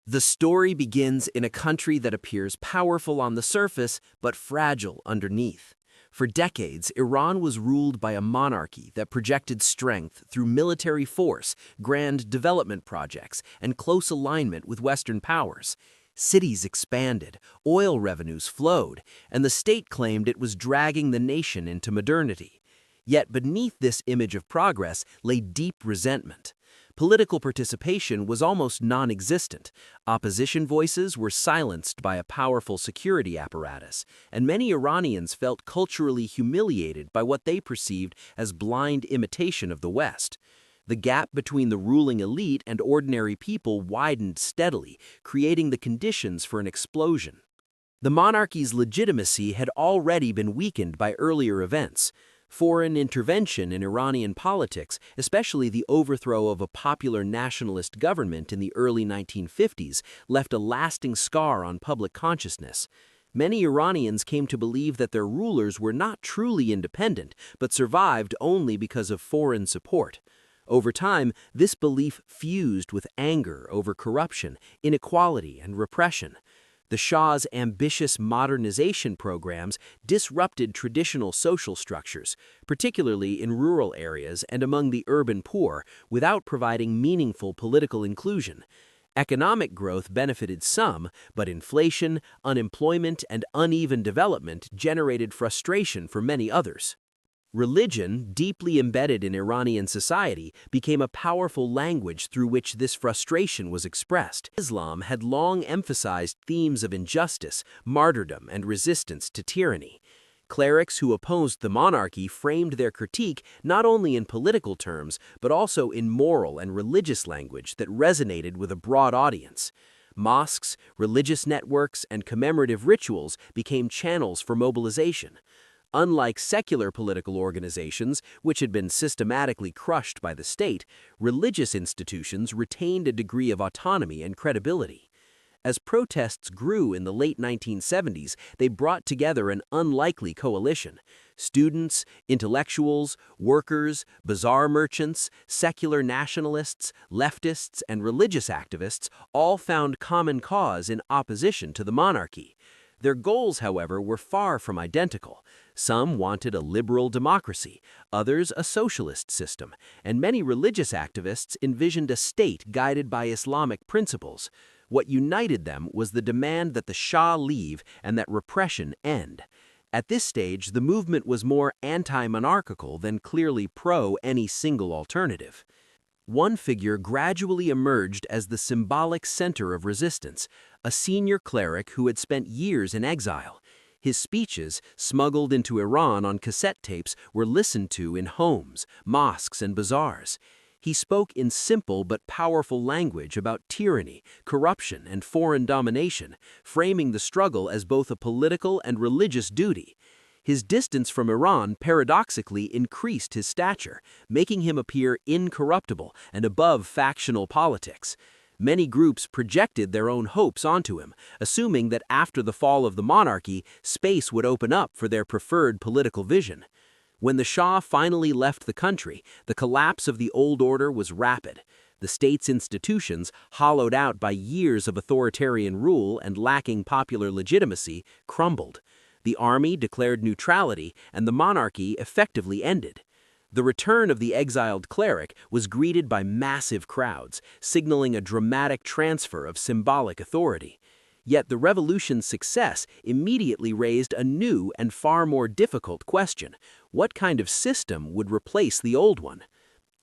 The story begins in a country that appears powerful on the surface but fragile underneath. For decades, Iran was ruled by a monarchy that projected strength through military force, grand development projects, and close alignment with Western powers. Cities expanded, oil revenues flowed, and the state claimed it was dragging the nation into modernity. Yet beneath this image of progress lay deep resentment. Political participation was almost non-existent. Opposition voices were silenced by a powerful security apparatus, and many Iranians felt culturally humiliated by what they perceived as blind imitation of the West. The gap between the ruling elite and ordinary people widened steadily, creating the conditions for an explosion. The monarchy's legitimacy had already been weakened by earlier events. Foreign intervention in Iranian politics, especially the overthrow of a popular nationalist government in the early 1950s, left a lasting scar on public consciousness. Many Iranians came to believe that their rulers were not truly independent, but survived only because of foreign support. Over time, this belief fused with anger over corruption, inequality, and repression. The Shah's ambitious modernization programs disrupted traditional social structures, particularly in rural areas and among the urban poor, without providing meaningful political inclusion. Economic growth benefited some, but inflation, unemployment, and uneven development generated frustration for many others. Religion, deeply embedded in Iranian society, became a powerful language through which this frustration was expressed. Islam had long emphasized themes of injustice, martyrdom, and resistance to tyranny. Clerics who opposed the monarchy framed their critique not only in political terms, but also in moral and religious language that resonated with a broad audience. Mosques, religious networks, and commemorative rituals became channels for mobilization. Unlike secular political organizations, which had been systematically crushed by the state, religious institutions retained a degree of autonomy and credibility. As protests grew in the late 1970s, they brought together an unlikely coalition. Students, intellectuals, workers, bazaar merchants, secular nationalists, leftists, and religious activists all found common cause in opposition to the monarchy. Their goals, however, were far from identical. Some wanted a liberal democracy, others a socialist system, and many religious activists envisioned a state guided by Islamic principles. What united them was the demand that the Shah leave and that repression end. At this stage, the movement was more anti-monarchical than clearly pro any single alternative. One figure gradually emerged as the symbolic center of resistance, a senior cleric who had spent years in exile. His speeches, smuggled into Iran on cassette tapes, were listened to in homes, mosques, and bazaars. He spoke in simple but powerful language about tyranny, corruption, and foreign domination, framing the struggle as both a political and religious duty. His distance from Iran paradoxically increased his stature, making him appear incorruptible and above factional politics. Many groups projected their own hopes onto him, assuming that after the fall of the monarchy, space would open up for their preferred political vision. When the Shah finally left the country, the collapse of the old order was rapid. The state's institutions, hollowed out by years of authoritarian rule and lacking popular legitimacy, crumbled. The army declared neutrality, and the monarchy effectively ended. The return of the exiled cleric was greeted by massive crowds, signaling a dramatic transfer of symbolic authority. Yet the revolution's success immediately raised a new and far more difficult question: what kind of system would replace the old one?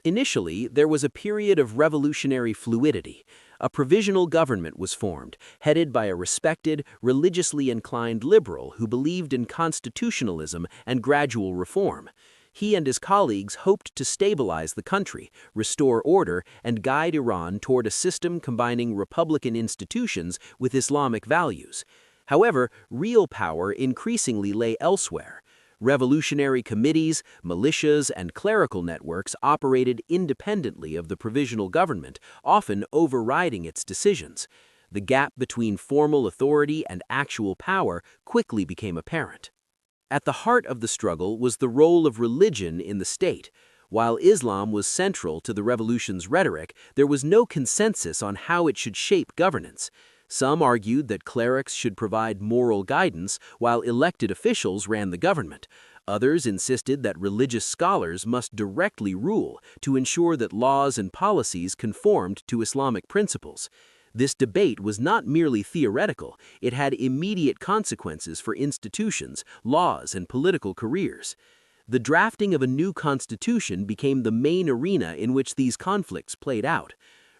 Initially, there was a period of revolutionary fluidity. A provisional government was formed, headed by a respected, religiously inclined liberal who believed in constitutionalism and gradual reform. He and his colleagues hoped to stabilize the country, restore order, and guide Iran toward a system combining republican institutions with Islamic values. However, real power increasingly lay elsewhere. Revolutionary committees, militias, and clerical networks operated independently of the provisional government, often overriding its decisions. The gap between formal authority and actual power quickly became apparent. At the heart of the struggle was the role of religion in the state. While Islam was central to the revolution's rhetoric, there was no consensus on how it should shape governance. Some argued that clerics should provide moral guidance, while elected officials ran the government. Others insisted that religious scholars must directly rule to ensure that laws and policies conformed to Islamic principles. This debate was not merely theoretical, it had immediate consequences for institutions, laws, and political careers. The drafting of a new constitution became the main arena in which these conflicts played out.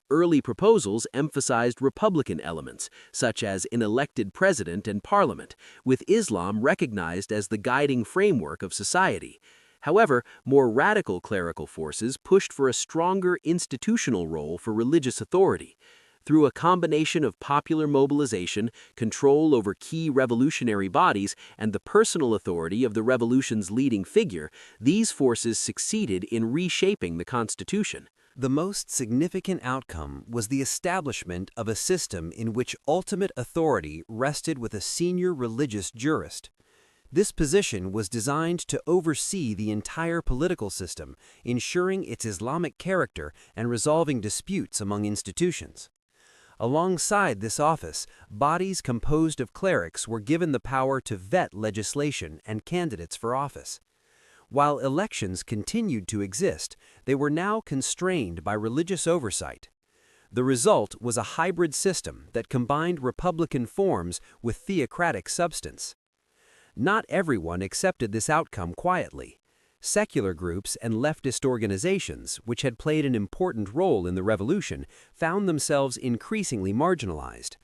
Early proposals emphasized republican elements, such as an elected president and parliament, with Islam recognized as the guiding framework of society. However, more radical clerical forces pushed for a stronger institutional role for religious authority. Through a combination of popular mobilization, control over key revolutionary bodies, and the personal authority of the revolution's leading figure, these forces succeeded in reshaping the constitution. The most significant outcome was the establishment of a system in which ultimate authority rested with a senior religious jurist. This position was designed to oversee the entire political system, ensuring its Islamic character and resolving disputes among institutions. Alongside this office, bodies composed of clerics were given the power to vet legislation and candidates for office. While elections continued to exist, they were now constrained by religious oversight. The result was a hybrid system that combined republican forms with theocratic substance. Not everyone accepted this outcome quietly. Secular groups and leftist organizations, which had played an important role in the revolution, found themselves increasingly marginalized.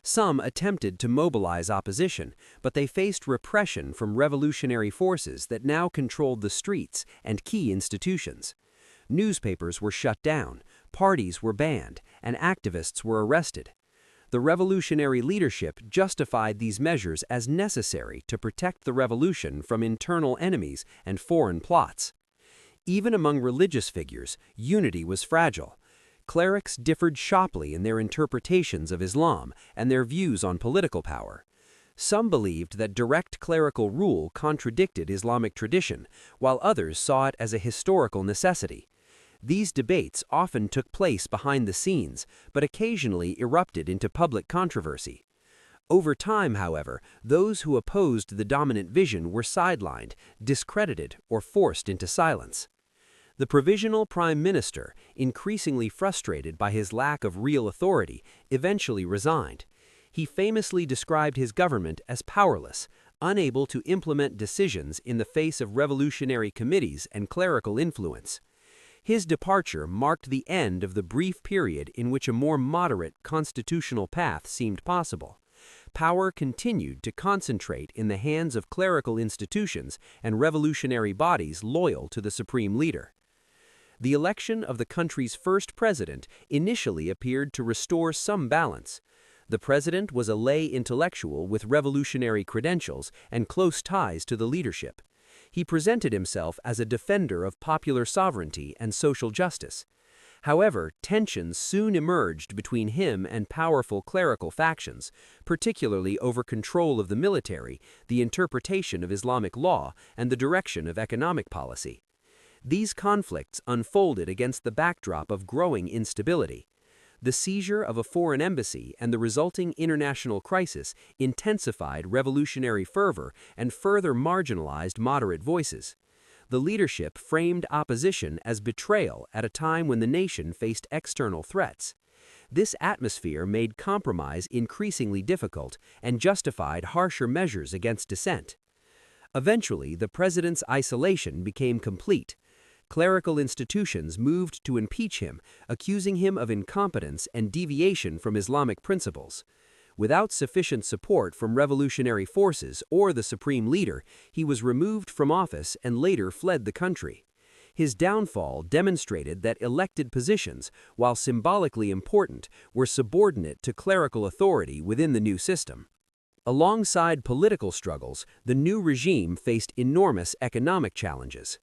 Some attempted to mobilize opposition, but they faced repression from revolutionary forces that now controlled the streets and key institutions. Newspapers were shut down, parties were banned, and activists were arrested. The revolutionary leadership justified these measures as necessary to protect the revolution from internal enemies and foreign plots. Even among religious figures, unity was fragile. Clerics differed sharply in their interpretations of Islam and their views on political power. Some believed that direct clerical rule contradicted Islamic tradition, while others saw it as a historical necessity. These debates often took place behind the scenes, but occasionally erupted into public controversy. Over time, however, those who opposed the dominant vision were sidelined, discredited, or forced into silence. The provisional prime minister, increasingly frustrated by his lack of real authority, eventually resigned. He famously described his government as powerless, unable to implement decisions in the face of revolutionary committees and clerical influence. His departure marked the end of the brief period in which a more moderate constitutional path seemed possible. Power continued to concentrate in the hands of clerical institutions and revolutionary bodies loyal to the supreme leader. The election of the country's first president initially appeared to restore some balance. The president was a lay intellectual with revolutionary credentials and close ties to the leadership. He presented himself as a defender of popular sovereignty and social justice. However, tensions soon emerged between him and powerful clerical factions, particularly over control of the military, the interpretation of Islamic law, and the direction of economic policy. These conflicts unfolded against the backdrop of growing instability. The seizure of a foreign embassy and the resulting international crisis intensified revolutionary fervor and further marginalized moderate voices. The leadership framed opposition as betrayal at a time when the nation faced external threats. This atmosphere made compromise increasingly difficult and justified harsher measures against dissent. Eventually, the president's isolation became complete. Clerical institutions moved to impeach him, accusing him of incompetence and deviation from Islamic principles. Without sufficient support from revolutionary forces or the supreme leader, he was removed from office and later fled the country. His downfall demonstrated that elected positions, while symbolically important, were subordinate to clerical authority within the new system. Alongside political struggles, the new regime faced enormous economic challenges.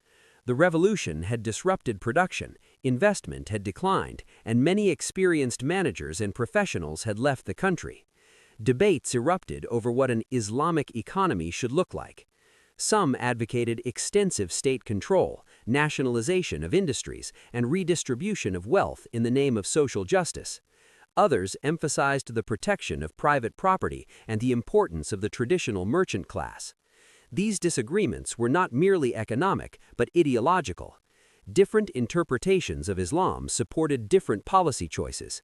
The revolution had disrupted production, investment had declined, and many experienced managers and professionals had left the country. Debates erupted over what an Islamic economy should look like. Some advocated extensive state control, nationalization of industries, and redistribution of wealth in the name of social justice. Others emphasized the protection of private property and the importance of the traditional merchant class. These disagreements were not merely economic, but ideological. Different interpretations of Islam supported different policy choices.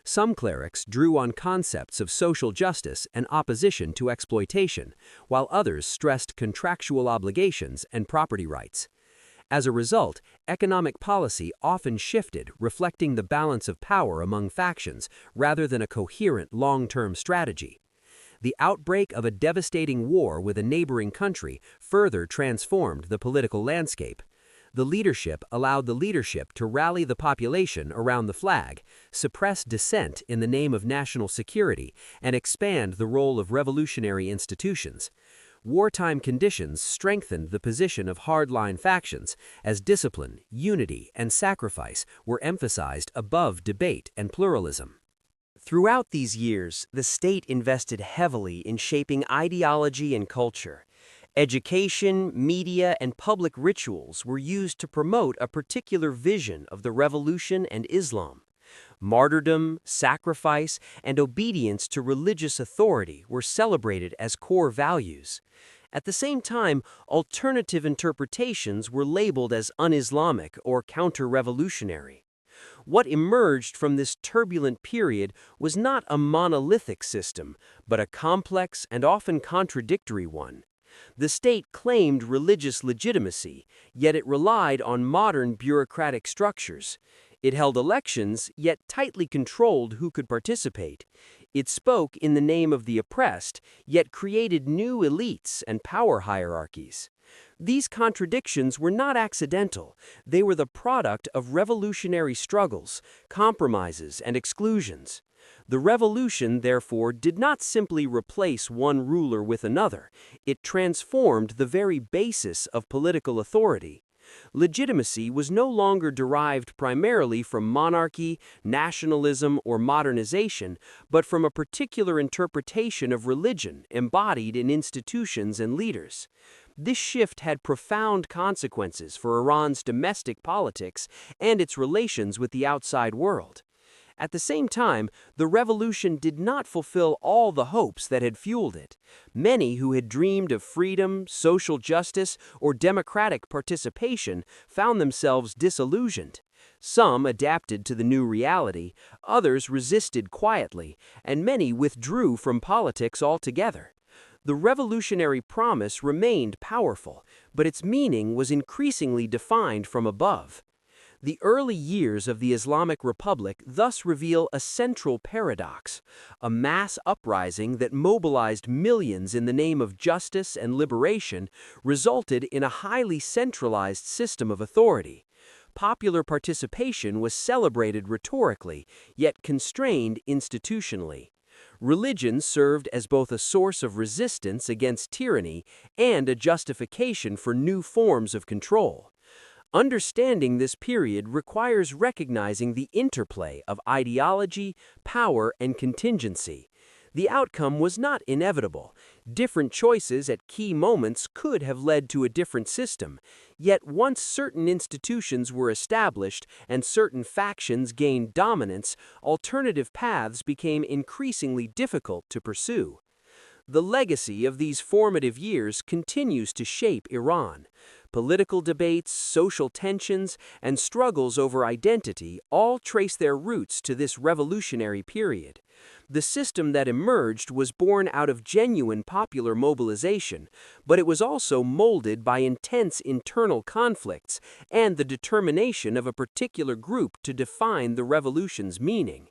Some clerics drew on concepts of social justice and opposition to exploitation, while others stressed contractual obligations and property rights. As a result, economic policy often shifted, reflecting the balance of power among factions rather than a coherent long-term strategy. The outbreak of a devastating war with a neighboring country further transformed the political landscape. The leadership allowed the leadership to rally the population around the flag, suppress dissent in the name of national security, and expand the role of revolutionary institutions. Wartime conditions strengthened the position of hardline factions as discipline, unity, and sacrifice were emphasized above debate and pluralism. Throughout these years, the state invested heavily in shaping ideology and culture. Education, media, and public rituals were used to promote a particular vision of the revolution and Islam. Martyrdom, sacrifice, and obedience to religious authority were celebrated as core values. At the same time, alternative interpretations were labeled as un-Islamic or counter-revolutionary. What emerged from this turbulent period was not a monolithic system, but a complex and often contradictory one. The state claimed religious legitimacy, yet it relied on modern bureaucratic structures. It held elections, yet tightly controlled who could participate. It spoke in the name of the oppressed, yet created new elites and power hierarchies. These contradictions were not accidental. They were the product of revolutionary struggles, compromises, and exclusions. The revolution, therefore, did not simply replace one ruler with another. It transformed the very basis of political authority. Legitimacy was no longer derived primarily from monarchy, nationalism, or modernization, but from a particular interpretation of religion embodied in institutions and leaders. This shift had profound consequences for Iran's domestic politics and its relations with the outside world. At the same time, the revolution did not fulfill all the hopes that had fueled it. Many who had dreamed of freedom, social justice, or democratic participation found themselves disillusioned. Some adapted to the new reality, others resisted quietly, and many withdrew from politics altogether. The revolutionary promise remained powerful, but its meaning was increasingly defined from above. The early years of the Islamic Republic thus reveal a central paradox, a mass uprising that mobilized millions in the name of justice and liberation resulted in a highly centralized system of authority. Popular participation was celebrated rhetorically, yet constrained institutionally. Religion served as both a source of resistance against tyranny and a justification for new forms of control. Understanding this period requires recognizing the interplay of ideology, power, and contingency. The outcome was not inevitable. Different choices at key moments could have led to a different system. Yet once certain institutions were established and certain factions gained dominance, alternative paths became increasingly difficult to pursue. The legacy of these formative years continues to shape Iran. Political debates, social tensions, and struggles over identity all trace their roots to this revolutionary period. The system that emerged was born out of genuine popular mobilization, but it was also molded by intense internal conflicts and the determination of a particular group to define the revolution's meaning.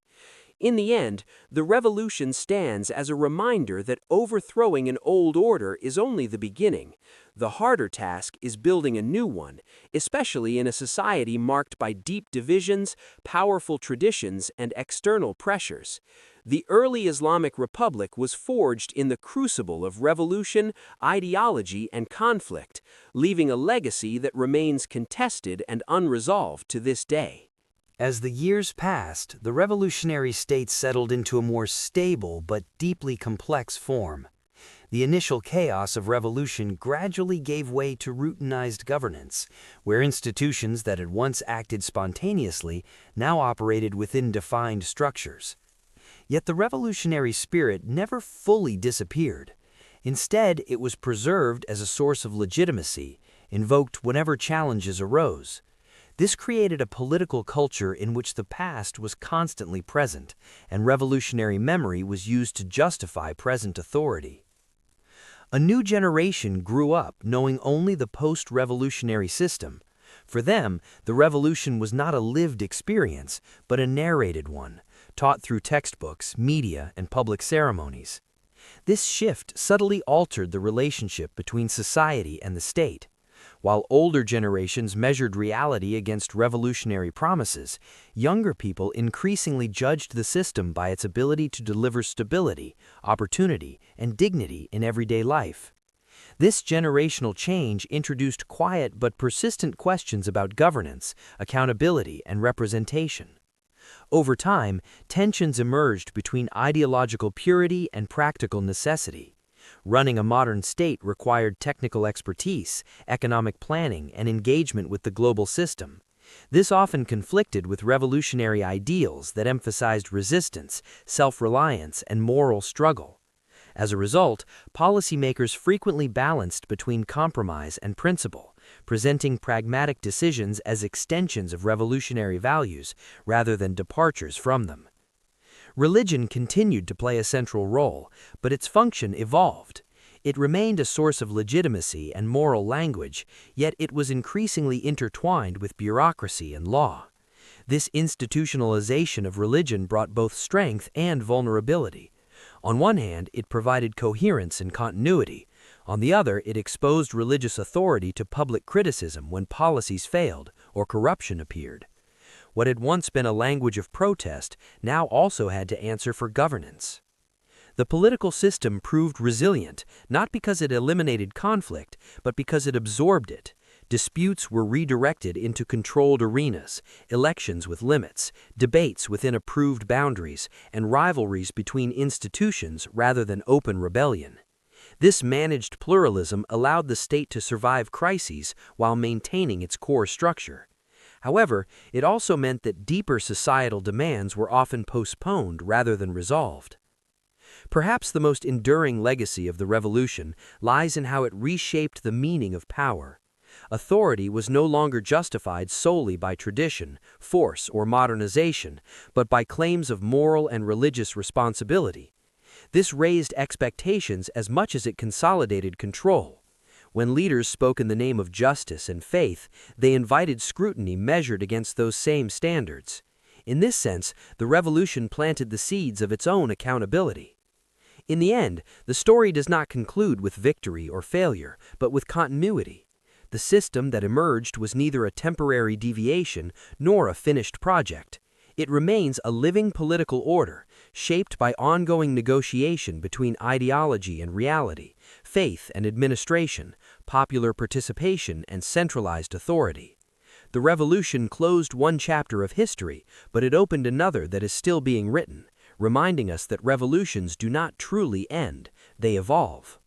In the end, the revolution stands as a reminder that overthrowing an old order is only the beginning. The harder task is building a new one, especially in a society marked by deep divisions, powerful traditions, and external pressures. The early Islamic Republic was forged in the crucible of revolution, ideology, and conflict, leaving a legacy that remains contested and unresolved to this day. As the years passed, the revolutionary state settled into a more stable but deeply complex form. The initial chaos of revolution gradually gave way to routinized governance, where institutions that had once acted spontaneously now operated within defined structures. Yet the revolutionary spirit never fully disappeared. Instead, it was preserved as a source of legitimacy, invoked whenever challenges arose. This created a political culture in which the past was constantly present, and revolutionary memory was used to justify present authority. A new generation grew up knowing only the post-revolutionary system. For them, the revolution was not a lived experience, but a narrated one, taught through textbooks, media, and public ceremonies. This shift subtly altered the relationship between society and the state. While older generations measured reality against revolutionary promises, younger people increasingly judged the system by its ability to deliver stability, opportunity, and dignity in everyday life. This generational change introduced quiet but persistent questions about governance, accountability, and representation. Over time, tensions emerged between ideological purity and practical necessity. Running a modern state required technical expertise, economic planning, and engagement with the global system. This often conflicted with revolutionary ideals that emphasized resistance, self-reliance, and moral struggle. As a result, policymakers frequently balanced between compromise and principle, presenting pragmatic decisions as extensions of revolutionary values rather than departures from them. Religion continued to play a central role, but its function evolved. It remained a source of legitimacy and moral language, yet it was increasingly intertwined with bureaucracy and law. This institutionalization of religion brought both strength and vulnerability. On one hand, it provided coherence and continuity. On the other, it exposed religious authority to public criticism when policies failed or corruption appeared. What had once been a language of protest now also had to answer for governance. The political system proved resilient, not because it eliminated conflict, but because it absorbed it. Disputes were redirected into controlled arenas, elections with limits, debates within approved boundaries, and rivalries between institutions rather than open rebellion. This managed pluralism allowed the state to survive crises while maintaining its core structure. However, it also meant that deeper societal demands were often postponed rather than resolved. Perhaps the most enduring legacy of the revolution lies in how it reshaped the meaning of power. Authority was no longer justified solely by tradition, force, or modernization, but by claims of moral and religious responsibility. This raised expectations as much as it consolidated control. When leaders spoke in the name of justice and faith, they invited scrutiny measured against those same standards. In this sense, the revolution planted the seeds of its own accountability. In the end, the story does not conclude with victory or failure, but with continuity. The system that emerged was neither a temporary deviation nor a finished project. It remains a living political order, shaped by ongoing negotiation between ideology and reality, faith and administration, popular participation and centralized authority. The revolution closed one chapter of history, but it opened another that is still being written, reminding us that revolutions do not truly end, they evolve.